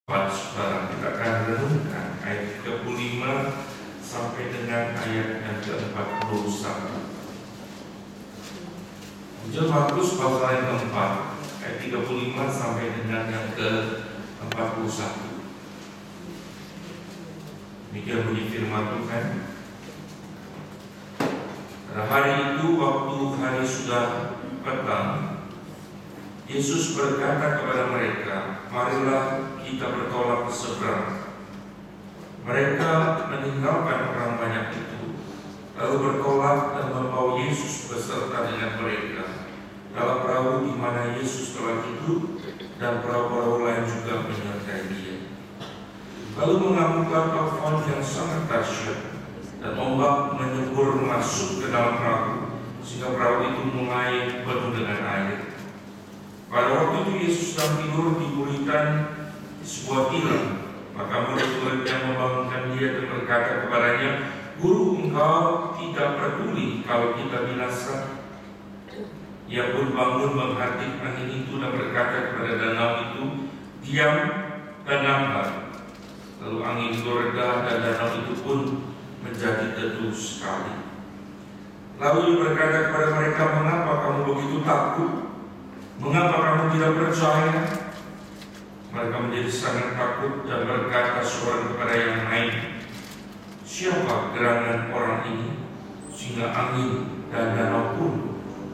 Saudara, kita akan renungkan ayat 35 sampai dengan ayat yang ke-41. Injil Markus pasal yang keempat, ayat 35 sampai dengan yang ke-41. Demikian bunyi firman Tuhan. Pada hari itu, waktu hari sudah petang, Yesus berkata kepada mereka, "Marilah kita bertolak ke seberang." Mereka meninggalkan orang banyak itu, lalu bertolak dan membawa Yesus beserta dengan mereka dalam perahu di mana Yesus telah duduk, dan perahu-perahu lain juga menyertai Dia. Lalu mengamuklah taufan yang sangat dahsyat, dan ombak menyembur masuk ke dalam perahu, sehingga perahu itu mulai penuh dengan air. Pada waktu itu Yesus sedang tidur di buritan di sebuah tilam. Maka murid-muridnya membangunkan Dia dan berkata kepadanya, "Guru, Engkau tidak peduli kalau kita binasa?" Ia pun bangun menghardik angin itu dan berkata kepada danau itu, "Diam, tenanglah." Lalu angin itu reda dan danau itu pun menjadi teduh sekali. Lalu Ia berkata kepada mereka, "Mengapa kamu begitu takut? Mengapa kamu tidak percaya?" Mereka menjadi sangat takut dan berkata seorang kepada yang lain, "Siapa gerangan orang ini sehingga angin dan danau pun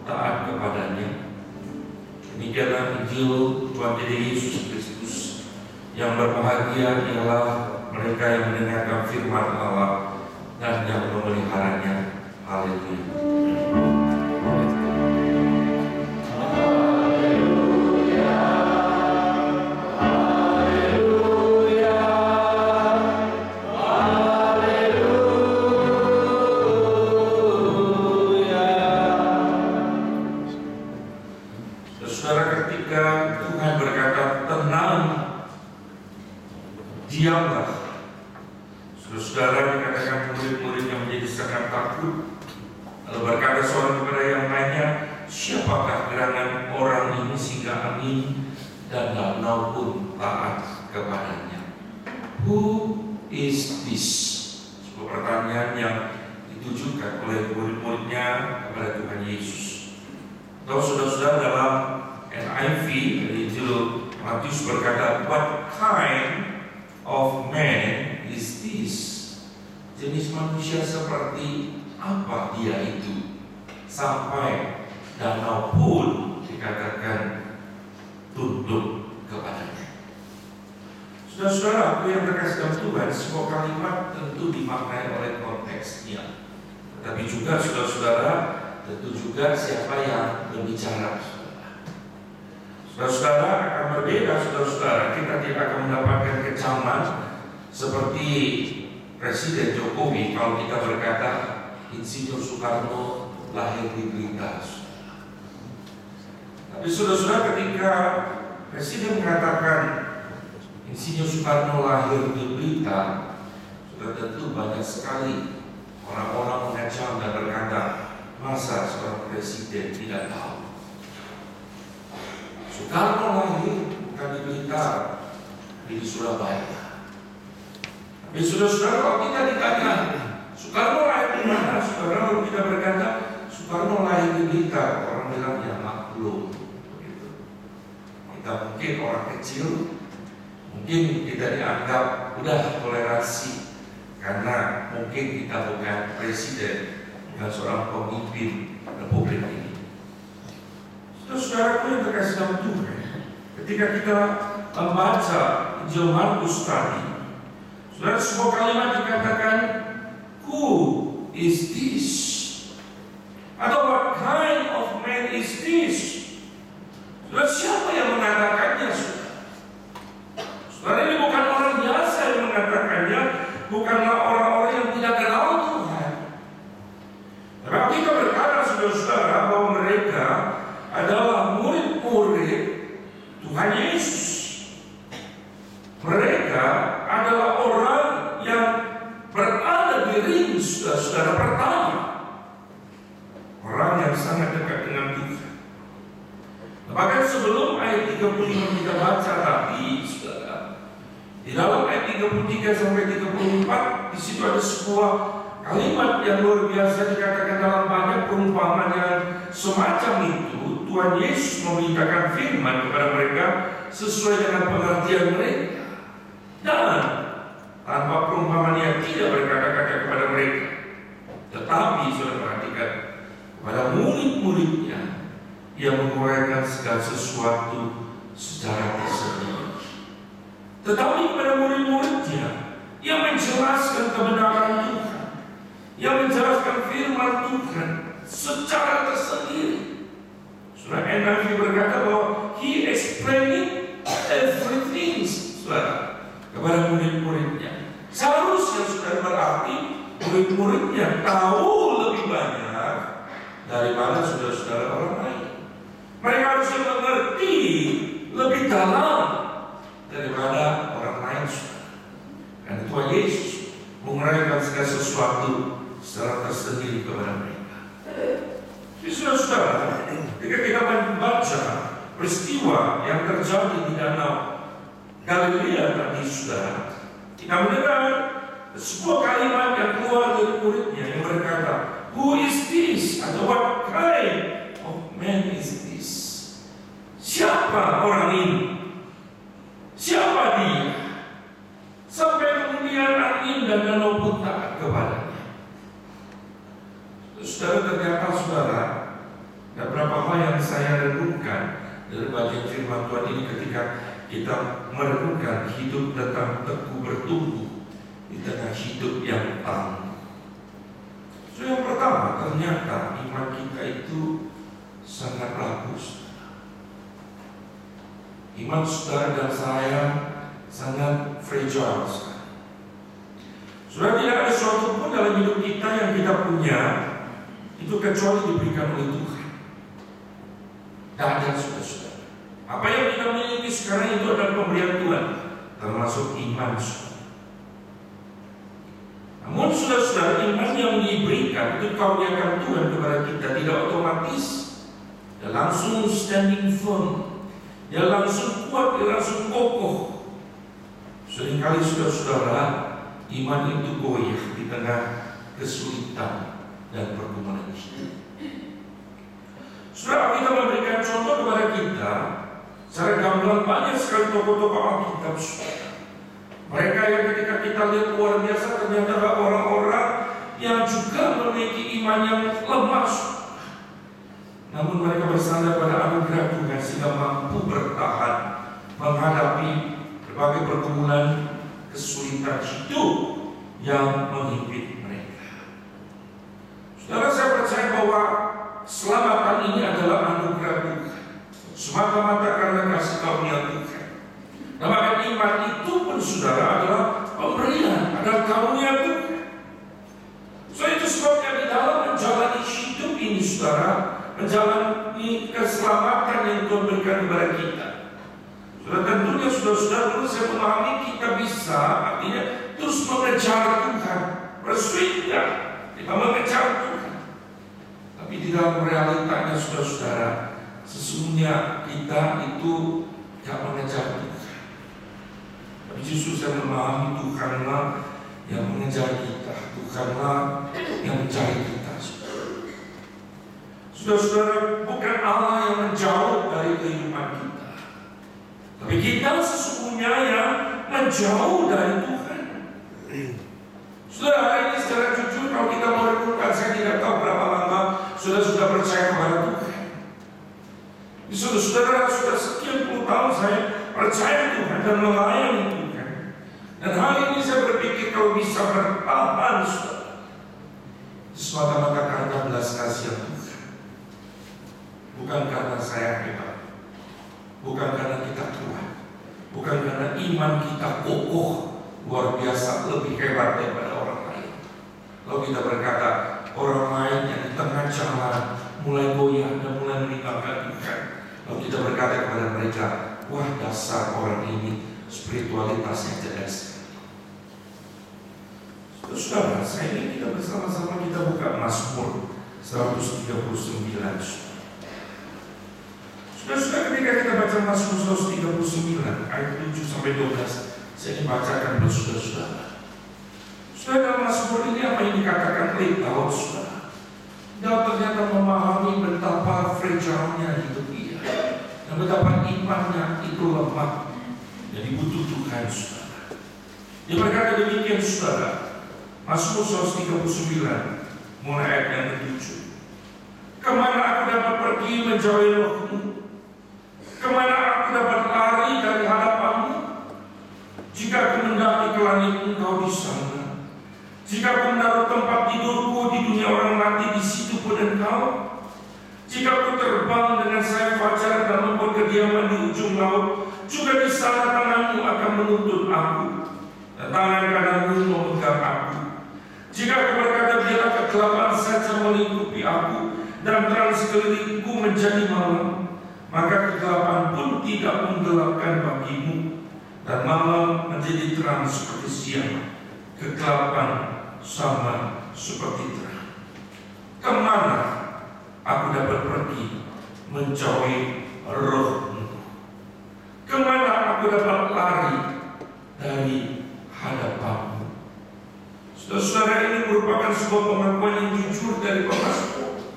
taat kepadanya?" Demikianlah Injil Tuhan kita Yesus Kristus. Yang berbahagia ialah mereka yang mendengarkan firman Allah dan yang memeliharanya. Haleluya. Diamlah. Saudara, dikatakan murid-murid yang menjadi sangat takut. Lalu berkata seorang kepada yang lainnya, "Siapakah gerangan orang ini sehingga angin dan danau pun taat kepadanya?" Who is this? Sebuah pertanyaan yang ditujukan oleh murid-muridnya kepada Tuhan Yesus. Tahu saudara-saudara, dalam NIV Injil Matius berkata, "What kind of man is this?" Jenis manusia seperti apa dia itu, sampai danau pun dikatakan tunduk kepadanya. Saudara-saudara, aku yang berkasih dalam Tuhan, sebuah kalimat tentu dimaknai oleh konteksnya, tetapi juga saudara-saudara, tentu juga siapa yang berbicara. Saudara-saudara, akan berbeda. Saudara-saudara, kita tidak akan mendapatkan kecaman seperti Presiden Jokowi kalau kita berkata Insinyur Soekarno lahir di Blitar. Tapi saudara-saudara, ketika Presiden mengatakan Insinyur Soekarno lahir di Blitar, sudah tentu banyak sekali orang-orang mengecam dan berkata, "Masa seorang presiden tidak tahu?" Soekarno lahir bukan di Blitar, di Surabaya. Tapi saudara-saudara, kalau kita ditanya Soekarno lahir di mana, saudara, kalau kita berkata Soekarno lahir di Blitar, orang bilang ya maklum. Begitu. Kita mungkin orang kecil, mungkin kita dianggap udah toleransi karena mungkin kita bukan presiden, bukan seorang pemimpin republik ini. Saudara-saudaraku yang terkasih dalam Tuhan, ketika kita membaca Injil Markus tadi, saudara, sebuah kalimat dikatakan, "Who is this?" Atau "What kind of man is this?" Saudara, siapa yang mengatakannya? Saudara, ini bukan orang biasa yang mengatakannya, bukanlah orang-orang yang tidak kenal Tuhan. Tapi kita berkata, saudara-saudara, bahwa mereka adalah murid-murid Tuhan Yesus. Mereka adalah orang yang berada di ring saudara pertama, orang yang sangat dekat dengan Tuhan. Bahkan sebelum ayat 35 kita baca tadi, saudara, Di dalam ayat 33 sampai 34, di situ ada sebuah kalimat yang luar biasa dikatakan dalam banyak perumpamaan yang semacam itu. Tuhan Yesus memberitakan firman kepada mereka sesuai dengan pengertian mereka. Dan tanpa perumpamaan yang tidak berkata-kata kepada mereka. Tetapi saudara perhatikan, kepada murid-muridnya ia menguraikan segala sesuatu secara tersendiri. Tetapi kepada murid-muridnya ia menjelaskan kebenaran Tuhan, ia menjelaskan firman Tuhan secara tersendiri. Saudara, NIV berkata bahwa he explaining everything, saudara, kepada murid-muridnya. Seharusnya saudara berarti murid-muridnya tahu lebih banyak daripada saudara-saudara orang lain. Mereka harusnya mengerti lebih dalam daripada orang lain, saudara. Dan Tuhan Yesus menguraikan segala sesuatu secara tersendiri kepada mereka. Jadi saudara-saudara, ketika kita membaca peristiwa yang terjadi di Danau Galilea tadi, saudara, kita mendengar sebuah kalimat yang keluar dari muridnya yang berkata, "Who is this?" atau "What kind of man is this?" Siapa orang ini? Siapa dia? Sampai kemudian angin dan danau pun taat kepadanya. Saudara, ternyata saudara, ada beberapa hal yang saya renungkan dari bagian firman Tuhan ini ketika kita merenungkan hidup tentang teguh bertumbuh di tengah hidup yang tangguh. So, yang pertama, ternyata iman kita itu sangat bagus. Iman saudara dan saya sangat fragile. Saudara, tidak ada sesuatu pun dalam hidup kita yang kita punya itu kecuali diberikan oleh Tuhan. Tidak ada, saudara. Apa yang kita miliki sekarang itu adalah pemberian Tuhan, termasuk iman, saudara. Namun saudara-saudara, iman yang diberikan itu karuniakan Tuhan kepada kita tidak otomatis dan langsung standing firm. Dia langsung kuat, dia langsung kokoh. Seringkali saudara-saudara, iman itu goyah di tengah kesulitan dan pergumulan hidup. Saudara, kita memberikan contoh kepada kita secara gamblang banyak sekali tokoh-tokoh Alkitab. Mereka yang ketika kita lihat luar biasa, ternyata orang-orang yang juga memiliki iman yang lemah. Namun mereka bersandar pada anugerah Tuhan sehingga mampu bertahan menghadapi berbagai pergumulan kesulitan hidup yang menghimpit mereka. Saudara, saya percaya bahwa keselamatan ini adalah anugerah Tuhan, semata-mata karena kasih karunia Tuhan. Nah, maka iman itu pun saudara adalah pemberian, adalah karunia Tuhan. So itu sebabnya di dalam menjalani hidup ini saudara, menjalani keselamatan yang Tuhan berikan kepada kita. Sudah tentunya saudara-saudara, dulu saya memahami kita bisa, artinya terus mengejar Tuhan, pursuit ya, kita mengejar Tuhan. Tapi di dalam realitanya saudara-saudara, sesungguhnya kita itu tidak mengejar Tuhan. Tapi justru saya memahami Tuhanlah yang mengejar kita, Tuhanlah yang mencari kita. Saudara-saudara, bukan Allah yang menjauh dari kehidupan kita, tapi kita sesungguhnya yang menjauh dari Tuhan. Saudara, hari ini secara jujur kalau kita merenungkan, saya tidak tahu berapa lama saudara sudah percaya kepada Tuhan. Saudara, sudah sekian puluh tahun saya percaya Tuhan dan melayani Tuhan. Dan hari ini saya berpikir kalau bisa bertahan, saudara, semata-mata karena belas kasihan Tuhan. Bukan karena saya hebat, bukan karena kita kuat, bukan karena iman kita kokoh luar biasa lebih hebat daripada orang lain. Lalu kita berkata orang lain yang di tengah jalan mulai goyah dan mulai meninggalkan Tuhan, lalu kita berkata kepada mereka, wah dasar orang ini spiritualitasnya jelek sekali. Saudara, saya ingin kita bersama-sama kita buka Mazmur 139. Sudah ketika kita baca Mazmur 139 ayat 7 sampai 12, Saya ingin bacakan buat saudara-saudara. Saudara, dalam Mazmur ini apa yang dikatakan oleh Daud, saudara? Daud ternyata memahami betapa fragile-nya hidup dia, dan betapa imannya itu lemah, jadi butuh Tuhan, saudara. Dia berkata demikian, saudara. Mazmur 139 mulai ayat yang ke-7. Kemana aku dapat pergi menjauhi rohmu? Kemana aku dapat lari dari hadapanmu? Jika aku mendaki ke langit, engkau di sana. Jika aku menaruh tempat tidurku di dunia orang mati, di situ pun engkau. Jika aku terbang dengan sayap fajar dan membuat kediaman di ujung laut, juga di sana tanganmu akan menuntun aku, dan tangan kananmu memegang aku. Jika aku berkata biarlah kegelapan saja melingkupi aku, dan terang sekelilingku menjadi malam, maka kegelapan pun tidak menggelapkan bagimu, dan malam menjadi terang seperti siang, kegelapan sama seperti terang. Kemana aku dapat pergi menjauhi rohmu? Kemana aku dapat lari dari hadapanmu? Saudara-saudara, ini merupakan sebuah pengakuan yang jujur dari pemazmur.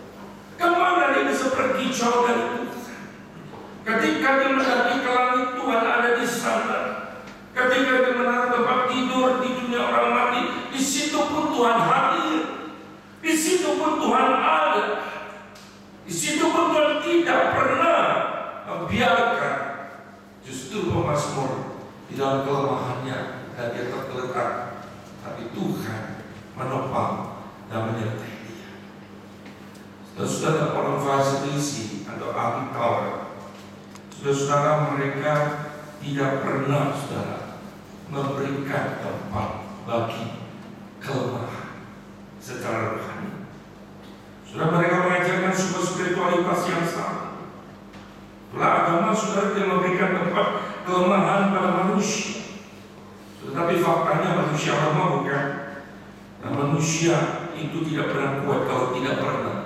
Kemana dia bisa pergi jauh dari Tuhan? Ketika dia mendaki ke langit, Tuhan ada di sana. Ketika dia menaruh tempat tidur di dunia orang mati, di situ pun Tuhan hadir. Di situ pun Tuhan ada. Di situ pun Tuhan tidak pernah membiarkan. Justru pemazmur di dalam kelemahannya dan dia tergeletak, tapi Tuhan menopang dan menyertai dia. Saudara, orang Farisi atau ahli Taurat, saudara, mereka tidak pernah, saudara, memberikan tempat bagi kelemahan secara rohani. Saudara, mereka mengajarkan sebuah spiritualitas yang sama. Itulah agama, saudara, yang memberikan tempat kelemahan pada manusia. Tetapi faktanya manusia lemah, bukan? Dan manusia itu tidak pernah kuat kalau tidak pernah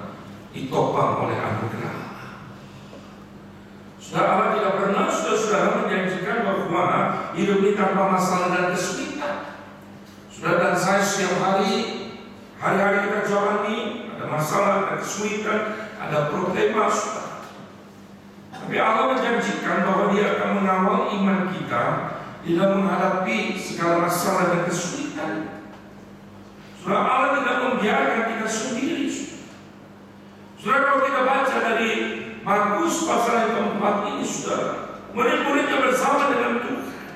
ditopang oleh anugerah. Saudara, Allah tidak pernah, saudara, menjanjikan bahwa hidup ini tanpa masalah dan kesulitan. Saudara dan saya setiap hari-hari kita jalani, ada masalah, ada kesulitan, ada problema, saudara. Tapi Allah menjanjikan bahwa Dia akan mengawal iman kita di dalam menghadapi segala masalah dan kesulitan. Saudara, Allah tidak membiarkan kita sendiri. Saudara, kalau kita baca dari Markus pasal yang keempat ini, saudara, murid-muridnya bersama dengan Tuhan.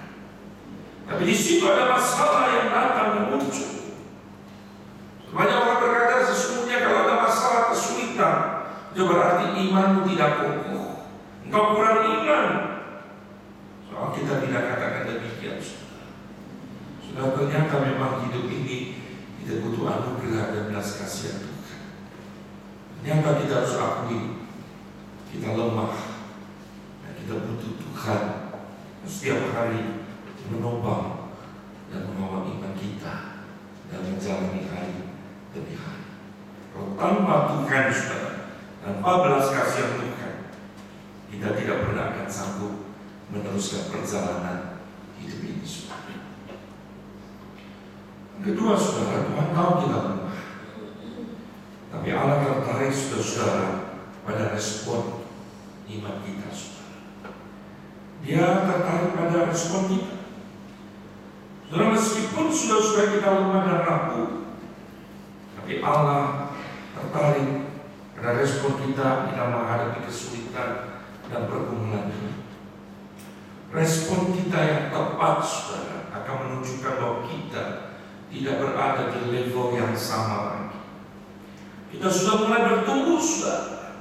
Tapi di situ ada masalah yang datang dan muncul. Banyak orang berkata sesungguhnya kalau ada masalah kesulitan, itu berarti imanmu tidak kokoh. Engkau kurang iman. Soal kita tidak katakan demikian, saudara. Saudara, ternyata memang hidup ini kita butuh anugerah dan belas kasihan Tuhan. Ternyata kita harus akui kita lemah dan kita butuh Tuhan setiap hari menopang dan mengawal iman kita dan menjalani hari demi hari. Kalau tanpa Tuhan, saudara, tanpa belas kasihan Tuhan, kita tidak pernah akan sanggup meneruskan perjalanan hidup ini, saudara. Kedua, saudara, Tuhan tahu kita lemah, tapi Allah tertarik, saudara, pada respon iman kita, saudara. Dia tertarik pada respon kita. Saudara, meskipun saudara kita lemah dan rapuh, tapi Allah tertarik pada respon kita dalam menghadapi kesulitan dan pergumulan ini. Respon kita yang tepat, saudara, akan menunjukkan bahwa kita tidak berada di level yang sama lagi. Kita sudah mulai bertumbuh, saudara.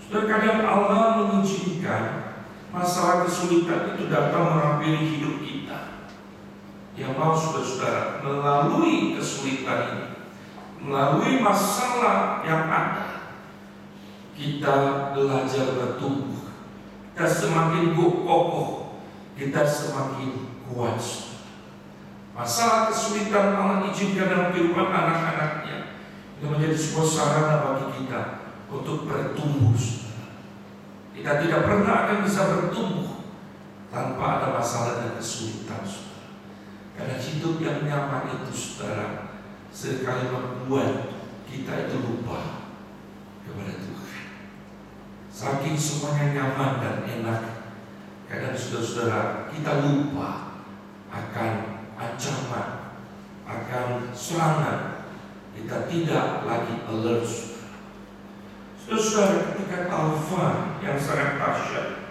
Saudara, kadang Allah mengizinkan masalah kesulitan itu datang menghampiri hidup kita. Yang mau, saudara, melalui kesulitan ini, melalui masalah yang ada, kita belajar bertumbuh. Kita semakin kokoh, kita semakin kuat. Masalah kesulitan Allah izinkan dalam kehidupan anak-anaknya, itu menjadi sebuah sarana bagi kita untuk bertumbuh. Kita tidak pernah akan bisa bertumbuh tanpa ada masalah dan kesulitan. hidup yang nyaman itu, saudara, sekali membuat kita itu lupa kepada Tuhan. Saking semuanya nyaman dan enak, kadang saudara-saudara kita lupa akan ancaman, akan serangan. Kita tidak lagi alert. Saudara, ketika Alfa yang sangat dahsyat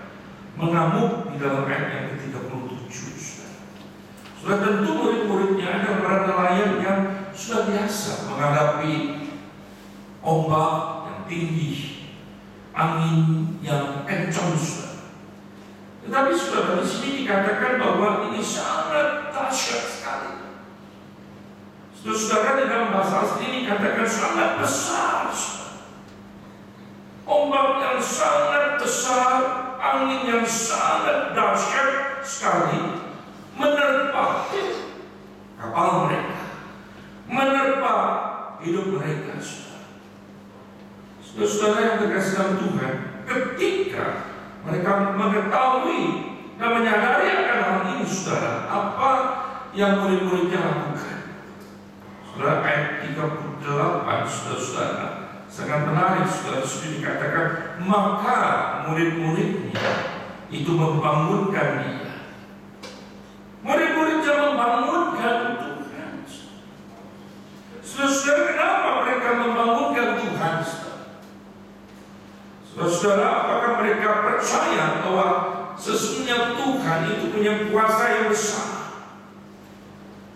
mengamuk di dalam ayat yang ke-37, sudah tentu murid-muridnya ada para nelayan yang sudah biasa menghadapi ombak yang tinggi, angin yang kencang, saudara. Tetapi saudara, di sini dikatakan bahwa ini sangat dahsyat sekali. Saudara, di dalam bahasa asli dikatakan sangat besar. Ombak yang sangat besar, angin yang sangat dahsyat sekali menerpa kapal mereka, menerpa hidup mereka. Saudara yang terkasih dalam Tuhan, ketika mereka mengetahui dan menyadari akan hal ini, saudara, apa yang murid-muridnya lakukan? Saudara, ayat 38, saudara, sangat menarik. Saudara, sudah dikatakan maka murid-muridnya itu membangunkan dia. Murid-muridnya membangunkan Tuhan. Saudara, kenapa mereka membangunkan Tuhan? Saudara, apakah mereka percaya bahwa sesungguhnya Tuhan itu punya kuasa yang besar?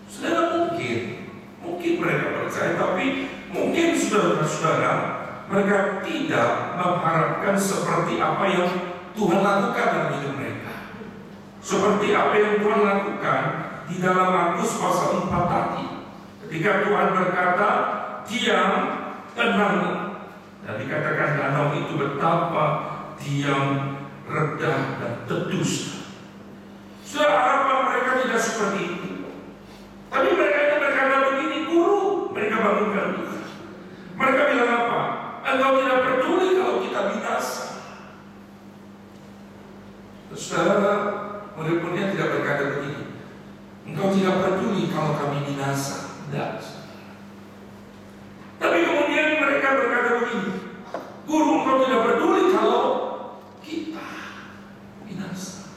Saudara, mungkin mereka percaya, tapi mungkin saudara-saudara mereka tidak mengharapkan seperti apa yang Tuhan lakukan dalam hidup mereka. Seperti apa yang Tuhan lakukan di dalam Markus pasal 4 tadi. Ketika Tuhan berkata, diam, tenang. Dan dikatakan danau itu betapa diam, reda, dan teduh. Saudara, harapan mereka tidak seperti itu. Tapi mereka itu berkata begini, guru, mereka bangunkan Tuhan. Mereka bilang apa? Engkau tidak peduli kalau kita binasa. Saudara, murid-muridnya tidak berkata begini, engkau tidak peduli kalau kami binasa. Tidak. Tapi kemudian mereka berkata begini, guru, engkau tidak peduli kalau kita binasa.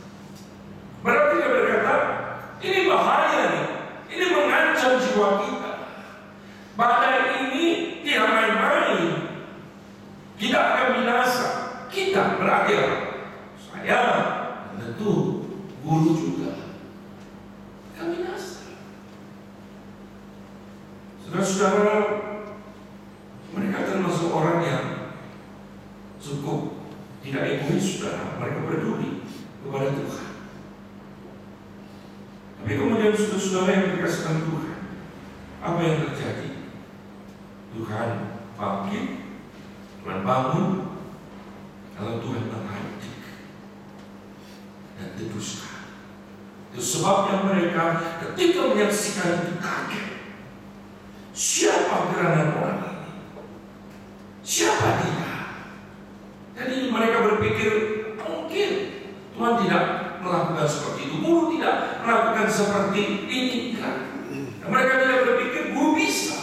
Berarti dia berkata, ini bahaya nih, ini mengancam jiwa kita. Badai ini tidak main-main. Kita akan binasa. Kita berakhir. Saya, tentu guru juga akan binasa. Saudara-saudara, mereka termasuk orang yang cukup tidak egois, saudara. Mereka peduli kepada Tuhan. Tapi kemudian saudara-saudara yang dikasihkan Tuhan, apa yang terjadi? Tuhan bangkit, Tuhan bangun, kalau Tuhan menghadik dan teduskan. Itu sebabnya mereka ketika menyaksikan itu kaget. Siapa gerangan orang ini? Siapa dia? Jadi mereka berpikir mungkin Tuhan tidak melakukan seperti itu, guru tidak melakukan seperti ini kan? Dan mereka tidak berpikir guru bisa.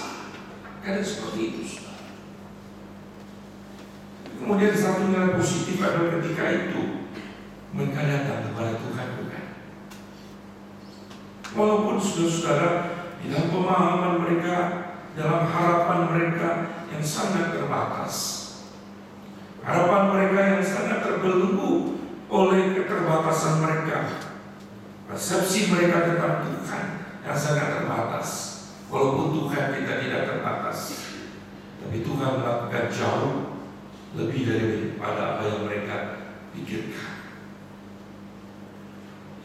Karena seperti itu. Kemudian satu nilai positif adalah ketika itu mereka datang kepada Tuhan bukan? Walaupun saudara-saudara di dalam pemahaman mereka, dalam harapan mereka yang sangat terbatas, harapan mereka yang sangat terbelenggu oleh keterbatasan mereka, persepsi mereka tentang Tuhan yang sangat terbatas. Walaupun Tuhan kita tidak terbatas, tapi Tuhan melakukan jauh lebih daripada apa yang mereka pikirkan.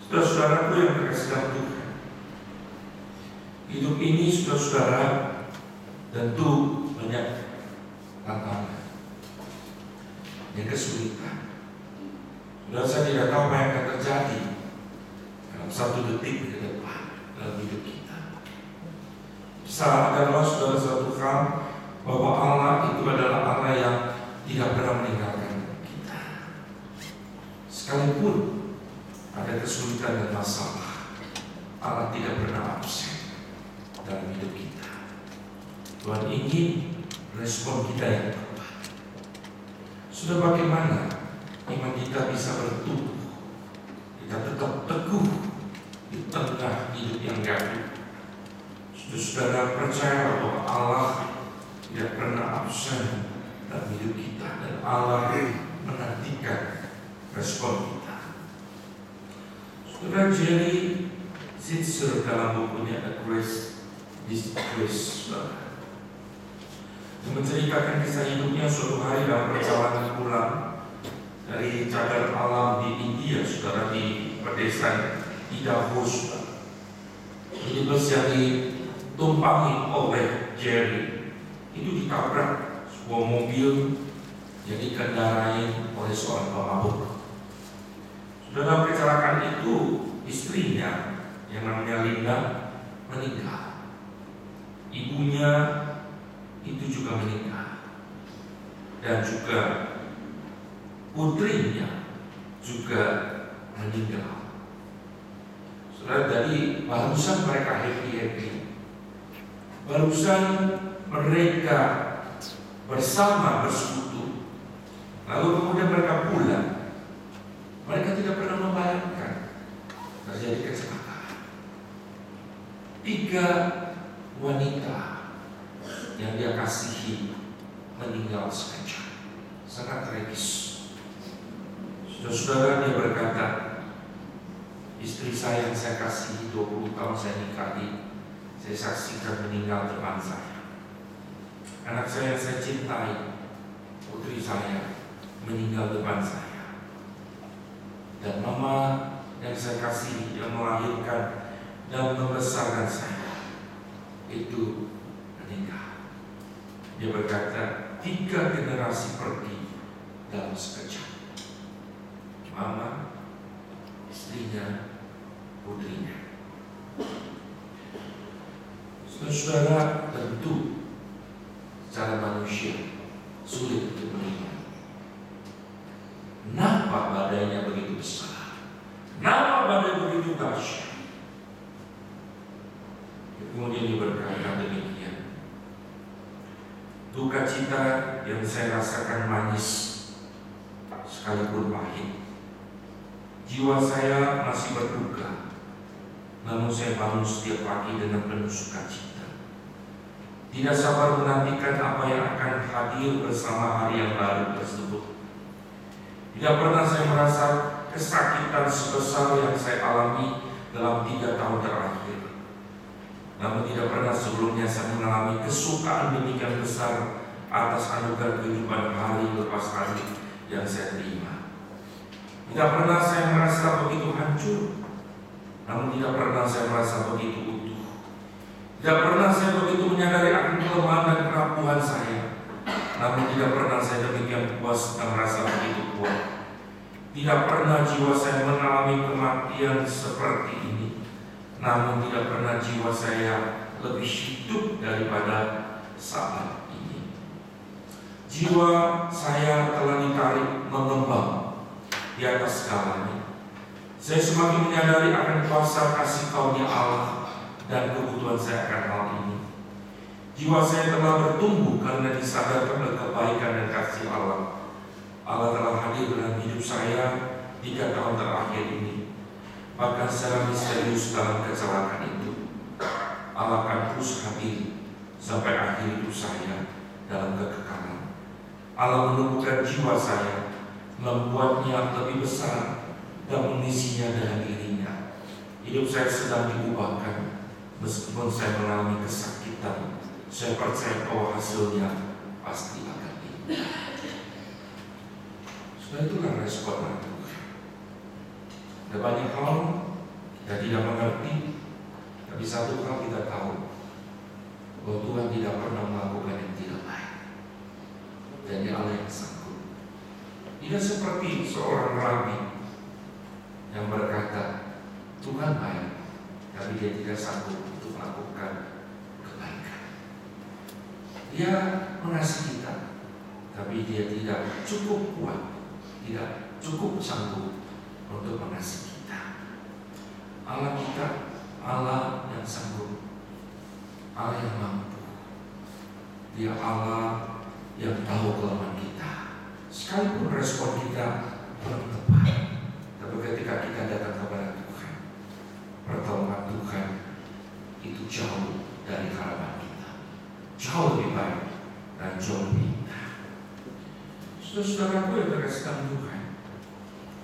Saudara-saudaraku yang terkasih dalam Tuhan, hidup ini saudara-saudara tentu banyak tantangan, banyak kesulitan. Saudara, saya tidak tahu apa yang akan terjadi dalam satu detik ke depan dalam hidup kita. Sadarlah saudara satu hal, bahwa Allah itu adalah Allah yang tidak pernah meninggalkan kita. Sekalipun ada kesulitan dan masalah, Allah tidak pernah absen. dalam hidup kita. Tuhan ingin respon kita yang tepat. Sudah bagaimana iman kita bisa bertumbuh? Kita tetap teguh di tengah hidup yang gaduh. Saudara percaya bahwa Allah tidak pernah absen dalam hidup kita, dan Allah menantikan respon kita. Saudara Jerry Sittser dalam bukunya A Grace is Grace menceritakan kisah hidupnya suatu hari dalam perjalanan pulang dari cagar alam di India, saudara, di pedesaan Idaho. Ini bus yang ditumpangi oleh Jerry itu ditabrak sebuah mobil yang dikendarai oleh seorang pemabuk. Dalam kecelakaan itu istrinya yang namanya Linda meninggal. Ibunya itu juga meninggal, dan juga putrinya juga meninggal. Saudara, dari barusan mereka happy, barusan mereka bersama bersekutu, lalu kemudian mereka pulang. Mereka tidak pernah membayangkan terjadi kecelakaan. 3 wanita yang dia kasihi meninggal sengaja. Sangat tragis. Saudara, dia berkata, istri saya yang saya kasihi 20 tahun saya nikahi, saya saksikan meninggal depan saya. Anak saya yang saya cintai, putri saya, meninggal depan saya. Dan mama yang saya kasihi, yang melahirkan dan membesarkan saya, itu meninggal. Dia berkata, 3 generasi pergi dalam sekejap. Mama, istrinya, putrinya. Saudara, tentu secara manusia sulit untuk melihat. Kenapa badainya begitu besar? Kenapa badai begitu dahsyat? Kemudian dia berkata demikian, duka cita yang saya rasakan manis sekalipun pahit. Jiwa saya masih berduka, namun saya bangun setiap pagi dengan penuh sukacita. Tidak sabar menantikan apa yang akan hadir bersama hari yang baru tersebut. Tidak pernah saya merasa kesakitan sebesar yang saya alami dalam 3 tahun terakhir. Namun tidak pernah sebelumnya saya mengalami kesukaan demikian besar atas anugerah kehidupan hari lepas hari yang saya terima. Tidak pernah saya merasa begitu hancur, namun tidak pernah saya merasa begitu utuh. Tidak pernah saya begitu menyadari akan kelemahan dan kerapuhan saya, namun tidak pernah saya demikian puas dan merasa begitu kuat. Tidak pernah jiwa saya mengalami kematian seperti ini, namun tidak pernah jiwa saya lebih hidup daripada saat ini. Jiwa saya telah ditarik mengembang di atas segalanya. Saya semakin menyadari akan kuasa kasih karunia Allah dan kebutuhan saya akan hal ini. Jiwa saya telah bertumbuh karena disadarkan oleh kebaikan dan kasih Allah. Allah telah hadir dalam hidup saya 3 tahun terakhir ini. Bahkan secara misterius dalam kecelakaan itu, Allah akan terus hadir sampai akhir hidup saya dalam kekekalan. Allah menumbuhkan jiwa saya, membuatnya lebih besar dan mengisinya dengan dirinya. Hidup saya sedang diubahkan, meskipun saya mengalami kesakitan. Saya percaya bahwa hasilnya pasti akan indah. Sudah, itulah respon aku. Ada banyak hal kita tidak mengerti, tapi satu hal kita tahu, bahwa Tuhan tidak pernah melakukan yang tidak baik. Dan Dia Allah yang sanggup. Tidak seperti seorang rabi yang berkata, Tuhan baik, tapi dia tidak sanggup untuk melakukan kebaikan. Dia mengasihi kita, tapi dia tidak cukup kuat, tidak cukup sanggup untuk mengasihi kita. Allah kita, Allah yang sanggup. Allah yang mampu. Dia Allah yang tahu kelemahan kita. Sekalipun respon kita belum tepat, tapi ketika kita datang kepada Tuhan, pertolongan Tuhan itu jauh dari harapan kita, jauh lebih baik dan jauh lebih indah. Saudara-saudaraku yang terkasih dalam Tuhan,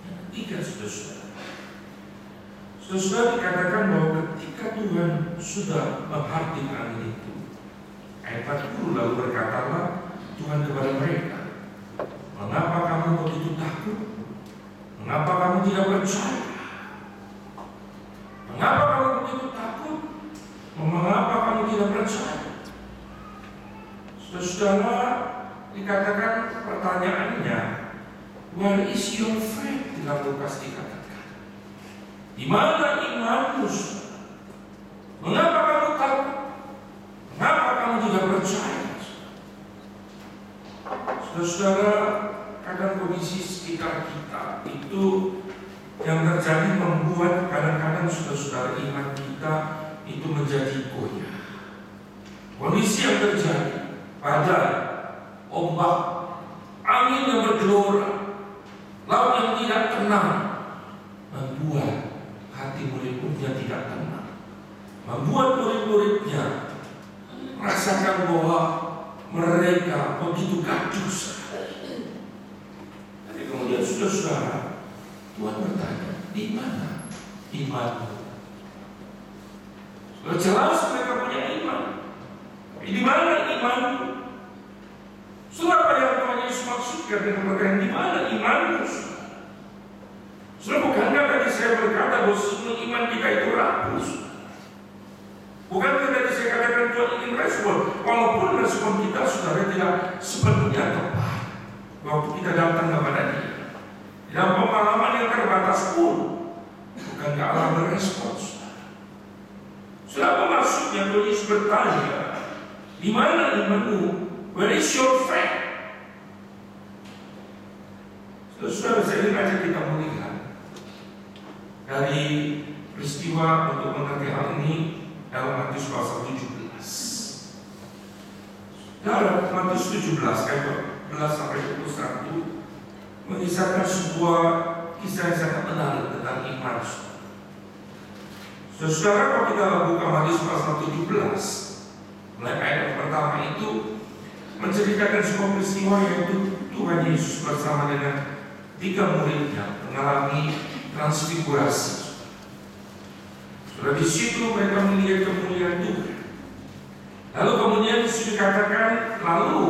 yang ketiga, saudara-saudara dikatakan bahwa ketika Tuhan sudah menghartikan itu, ayat 40 lalu berkatalah Tuhan kepada mereka, mengapa kamu begitu takut? Mengapa kamu tidak percaya? Mengapa kamu begitu takut? Mengapa kamu tidak percaya? Saudara, dikatakan pertanyaannya, where is your faith? Dalam Lukas dikatakan, di mana imanmu? Mengapa kamu takut? Mengapa kamu tidak percaya? Saudara, kadang kondisi sekitar kita itu yang terjadi membuat kadang-kadang saudara iman kita itu menjadi goyah. Kondisi yang terjadi pada ombak, angin yang bergelora, laut yang tidak tenang, membuat hati murid-muridnya tidak tenang, membuat murid-muridnya merasakan bahwa mereka begitu gaduh. Jadi kemudian saudara, Tuhan bertanya, di mana imanmu? Sudah jelas mereka punya iman, tapi di mana imanmu? Sudah apa yang Tuhan Yesus maksudkan dengan pertanyaan di mana imanmu? Sudah bukankah tadi saya berkata bahwa semua iman kita itu rapuh? Bukankah tadi saya katakan Tuhan ingin respon, walaupun respon kita saudara tidak sepenuhnya tepat waktu kita datang kepada Dia. Dalam pengalaman yang terbatas pun, bukankah Allah berespon? Sudah apa maksudnya Tuhan Yesus bertanya, di mana imanmu? Where is your faith? Saudara, saya ingin ajak kita melihat dari peristiwa untuk mengerti hal ini dalam Matius pasal 17. Dalam Matius 17 ayat 12 sampai 21 mengisahkan sebuah kisah yang sangat menarik tentang iman. Saudara, kalau kita buka Matius pasal 17, mulai ayat yang pertama itu menceritakan sebuah peristiwa yaitu Tuhan Yesus bersama dengan 3 muridnya mengalami transfigurasi. Sudah di situ mereka melihat kemuliaan Tuhan. Lalu kemudian dikatakan, lalu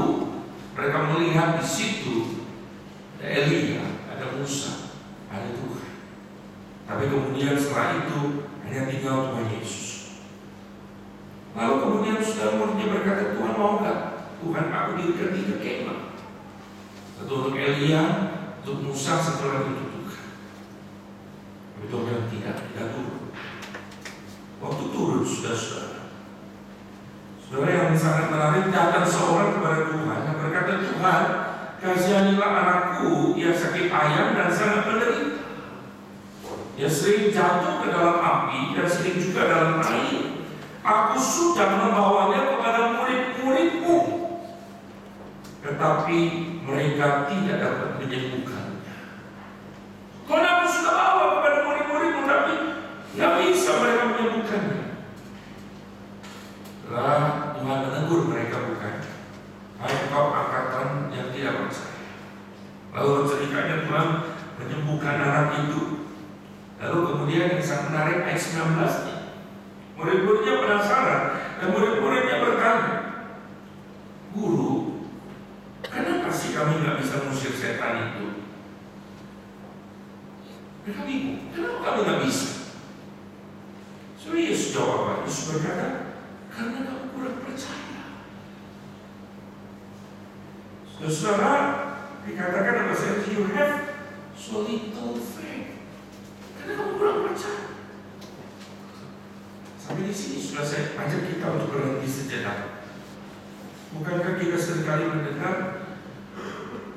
mereka melihat di situ ada Elia, ada Musa, ada Tuhan. Tapi kemudian setelah itu hanya tinggal Tuhan Yesus. Lalu kemudian saudara muridnya berkata, Tuhan maukah Tuhan aku dirikan 3 kemah? Satu untuk Elia, untuk Musa, satu lagi untuk Tuhan. Tapi Tuhan tidak turun. Waktu turun saudara, saudara yang sangat menarik, datang seorang kepada Tuhan yang berkata, Tuhan, kasihanilah anakku yang sakit ayam dan sangat menderita. Dia sering jatuh ke dalam api dan sering juga dalam air. Aku sudah membawanya kepada murid-muridmu, tetapi mereka tidak dapat menyembuhkannya. Kau aku sudah bawa kepada murid-muridmu, tapi tidak bisa mereka menyembuhkannya. Setelah Tuhan menegur mereka, bukan, hai kau angkatan yang tidak percaya. Lalu ceritanya Tuhan menyembuhkan anak itu. Lalu kemudian yang sangat menarik ayat 19, murid-muridnya penasaran dan murid-muridnya bertanya, Guru, kenapa sih kami nggak bisa mengusir setan itu? Mereka bingung, kenapa kami nggak bisa? So Yesus jawab, Yesus berkata, karena kamu kurang percaya. Saudara, dikatakan apa saja, you have so little faith. Karena kamu kurang percaya. Sampai di sini sudah saya ajak kita untuk berhenti sejenak. Bukankah kita seringkali mendengar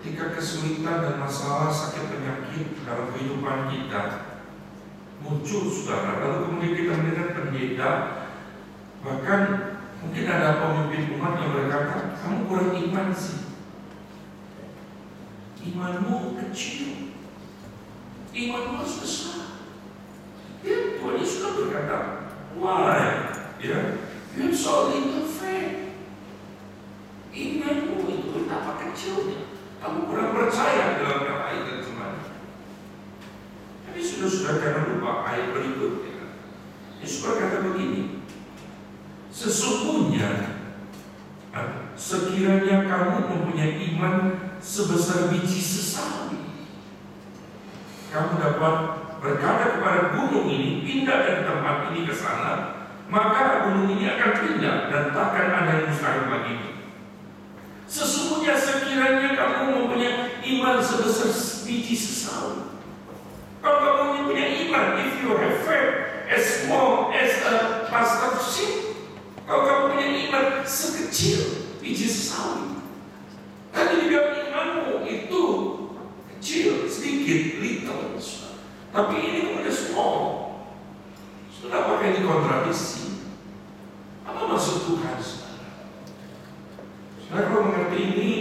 ketika kesulitan dan masalah sakit penyakit dalam kehidupan kita muncul saudara, lalu kemudian kita mendengar pendeta bahkan Mungkin ada pemimpin umat yang berkata, kamu kurang iman sih. Imanmu kecil, imanmu harus besar. Ya, Tuhan Yesus sudah berkata, why? Ya, you so little faith. Imanmu itu betapa kecilnya. Kamu kurang percaya dalam ayat dan firman. Tapi sudah jangan lupa ayat berikutnya. Yesus berkata begini, sesungguhnya sekiranya kamu mempunyai iman sebesar biji sesawi, kamu dapat berkata kepada gunung ini, pindah dari tempat ini ke sana, maka gunung ini akan pindah dan takkan ada yang mustahil bagimu. Sesungguhnya sekiranya kamu mempunyai iman sebesar biji sesawi. Kalau kamu mempunyai iman, if you have faith as small as a mustard seed, kalau kamu punya iman sekecil biji sesawi, tadi dibilang imanmu itu kecil, sedikit, little, tapi ini kemudian small. Sudah pakai ini kontradiksi. Apa maksud Tuhan? Saudara kalau mengerti ini,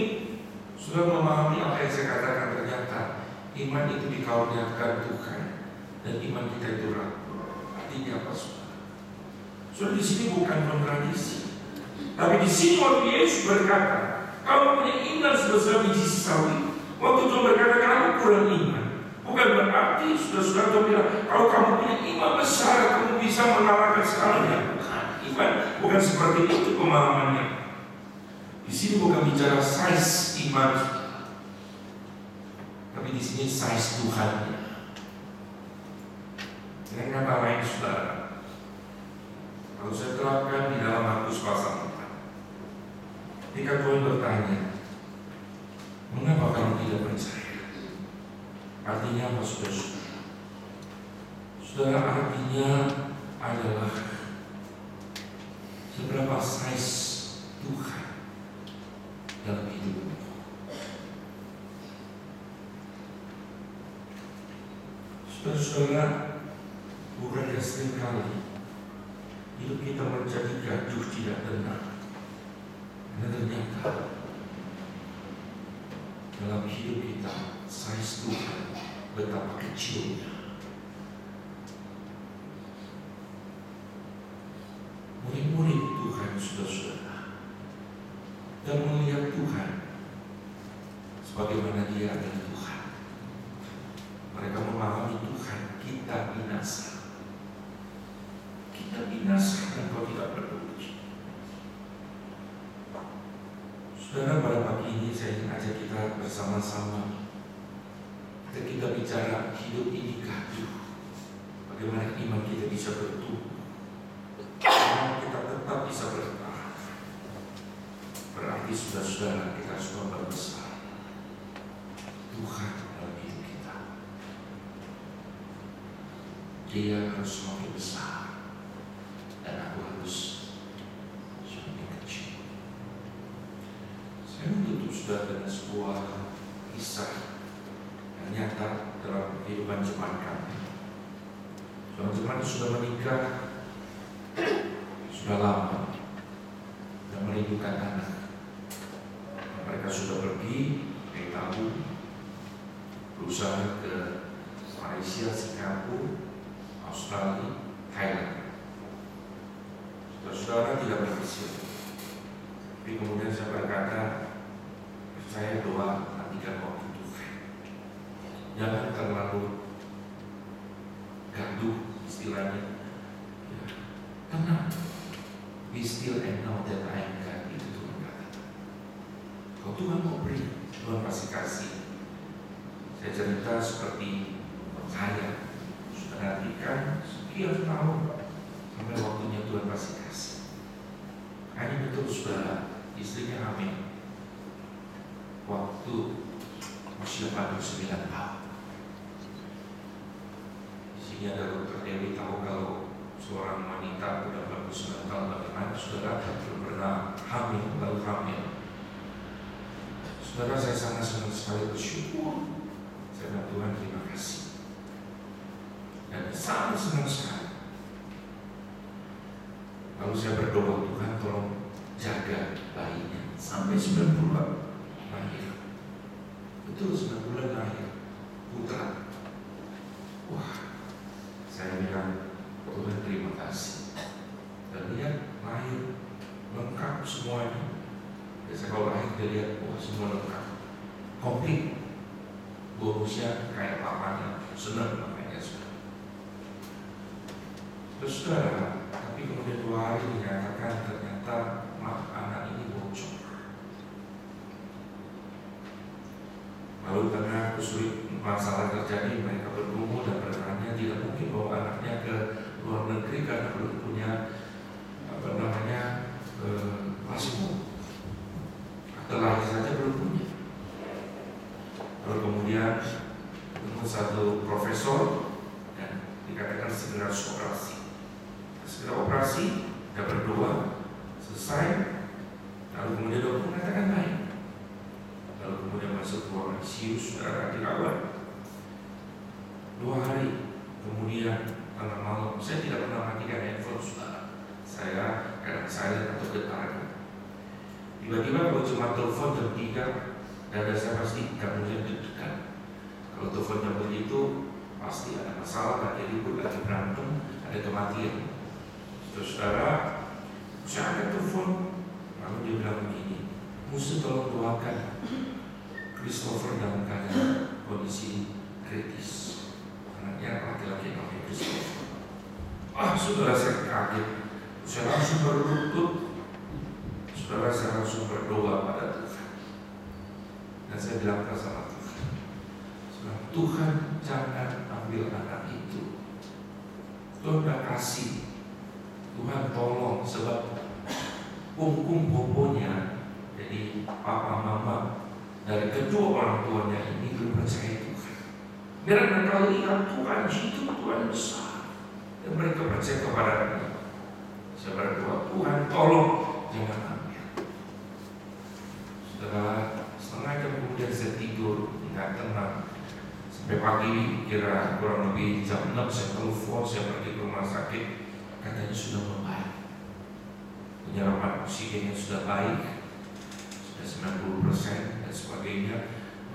sudah memahami apa yang saya katakan, ternyata iman itu dikaruniakan Tuhan dan iman kita itu ragu. Artinya apa, saudara? Saudara, di sini bukan kontradiksi, tapi di sini waktu Yesus berkata, kamu punya iman sebesar biji sesawi. Waktu Tuhan berkata, kamu kurang iman, bukan berarti sudah Tuhan bilang, kalau kamu punya iman besar, kamu bisa mengalahkan segalanya. Bukan, bukan seperti itu pemahamannya. Di sini bukan bicara size iman, tapi di sini size Tuhan. Dengan kata lain, saudara, kalau saya terapkan di dalam Markus pasal 4, ketika Tuhan bertanya, mengapa kamu tidak percaya? Artinya apa, saudara? Saudara, artinya adalah seberapa size Tuhan dalam hidupmu. Saudara-saudara, bukankah sering kali hidup kita menjadi gaduh tidak tenang? Karena ternyata dalam hidup kita size Tuhan betapa kecilnya. Murid-murid Tuhan, saudara-saudara, dan melihat Tuhan sebagaimana Dia adalah Tuhan. Mereka memahami Tuhan, kita binasa. Kita binasa dan Kau tidak peduli. Saudara, pada pagi ini saya ingin ajak kita bersama-sama. Kita bicara hidup ini gaduh, bagaimana iman kita bisa bertumbuh, bagaimana kita tetap bisa bertahan. Berarti saudara-saudara, kita semua berbesar Tuhan dalam hidup kita. Dia harus semakin besar dan aku harus semakin kecil. Saya menutup saudara dengan sebuah kisah yang nyata dalam kehidupan jemaat kami. Jemaat sudah menikah, sudah lama, dan merindukan anak. Mereka sudah pergi dari tahun, berusaha ke Malaysia, Singapura, Australia, Thailand. Saudara tidak berhasil. Tapi kemudian saya berkata, saya doa nantikan waktu Tuhan. Jangan terlalu gaduh istilahnya. Ya, tenang. Be still and know that I am God. Itu Tuhan kata. Kalau Tuhan mau beri, Tuhan pasti kasih. Saya cerita seperti saya sudah nantikan sekian tahun sampai waktunya Tuhan pasti kasih. Hanya betul saudara, istrinya hamil waktu usia 49 tahun. Di sini ada Dr. Dewi tahu kalau seorang wanita sudah 49 tahun bagaimana saudara belum pernah hamil lalu hamil. Saudara, saya sangat senang sekali bersyukur. Saya bilang, Tuhan terima kasih. Dan sangat senang sekali. Lalu saya berdoa, Tuhan tolong jaga bayinya sampai 9 bulan lahir. Betul, 9 bulan lahir putra. Wah, saya bilang, Tuhan terima kasih. Dan lihat lahir lengkap semuanya. Biasa kalau lahir dia lihat, wah semua lengkap, komplit. Bonusnya kayak papanya, senang makanya sudah. Terus saudara, tapi kemudian 2 hari dinyatakan ternyata anak ini bocor. Lalu karena kesulitan masalah terjadi, mereka bergumul dan bertanya tidak mungkin bawa anaknya ke luar negeri karena belum punya paspor. Atau lahir saja belum punya. Lalu kemudian ketemu satu profesor dan dikatakan segera operasi. Segera operasi, dia berdoa, selesai. Lalu kemudian dokter mengatakan baik. Lalu kemudian masuk ruang ICU, saudara dirawat 2 hari. Kemudian tengah malam, saya tidak pernah matikan handphone saudara. Saya kadang silent atau getar. Tiba-tiba kalau cuma telepon jam 3, dada saya pasti kemudian deg-degan. Kalau telepon jam begitu, pasti ada masalah, lagi ribut, lagi berantem, ada kematian. Terus saudara, saya angkat telepon, lalu dia bilang begini, "Musuh tolong doakan Christopher dalam keadaan kondisi kritis." Anaknya laki-laki namanya Christopher. Saudara, saya kaget. Saya langsung berlutut. Saudara, saya langsung berdoa pada Tuhan. Dan saya bilang sama Tuhan, Tuhan jangan ambil anak itu. Tuhan udah kasih. Tuhan tolong, sebab punggung bobonya, jadi papa mama dari kedua orang tuanya ini belum percaya Tuhan. Biar mereka lihat Tuhan itu Tuhan besar dan mereka percaya kepada-Nya. Saya berdoa, Tuhan tolong jangan ambil. Setelah setengah jam kemudian saya tidur, tidak tenang. Sampai pagi kira kurang lebih jam 6 saya telepon, saya pergi ke rumah sakit, katanya sudah membaik. Penyerapan oksigennya sudah baik, sudah 90% dan sebagainya.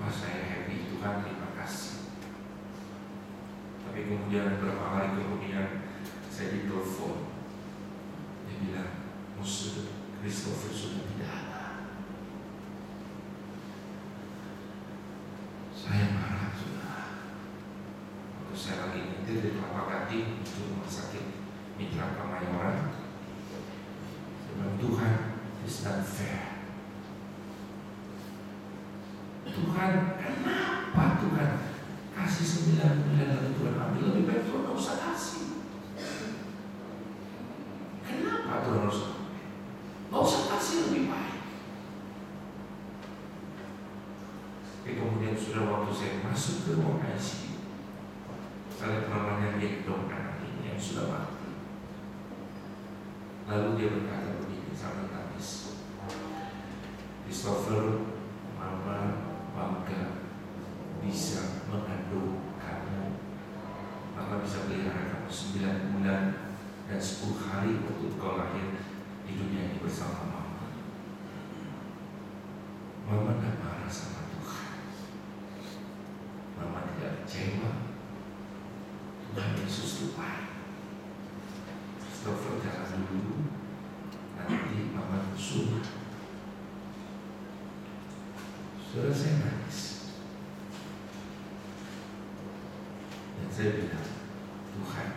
Wah, saya happy, Tuhan terima kasih. Tapi kemudian beberapa hari kemudian saya ditelepon. Dia bilang, musuh Christopher sudah tidak ada. Saya marah sudah. Waktu saya lagi nyetir di Kelapa Gading untuk rumah sakit Mitra Kemayoran, saya bilang, Tuhan, it's not fair. Tuhan, kenapa Tuhan kasih 9 bulan lalu Tuhan ambil, lebih baik Tuhan gak usah kasih. Kenapa Tuhan harus ambil? Gak usah kasih, lebih baik. Tapi kemudian sudah waktu saya masuk ke ruang ICU, saya lihat mamanya gendong anak ini yang sudah mati. Lalu dia berkata begini sambil nangis, Christopher, mama bangga bisa mengandung kamu, maka bisa pelihara kamu 9 bulan dan 10 hari waktu kau lahir di dunia ini bersama mama. Mama gak marah sama Tuhan, mama tidak kecewa. Tuhan Yesus itu baik. Christopher jangan dulu, nanti mama suruh. Saudara, saya nangis. Dan saya bilang, Tuhan,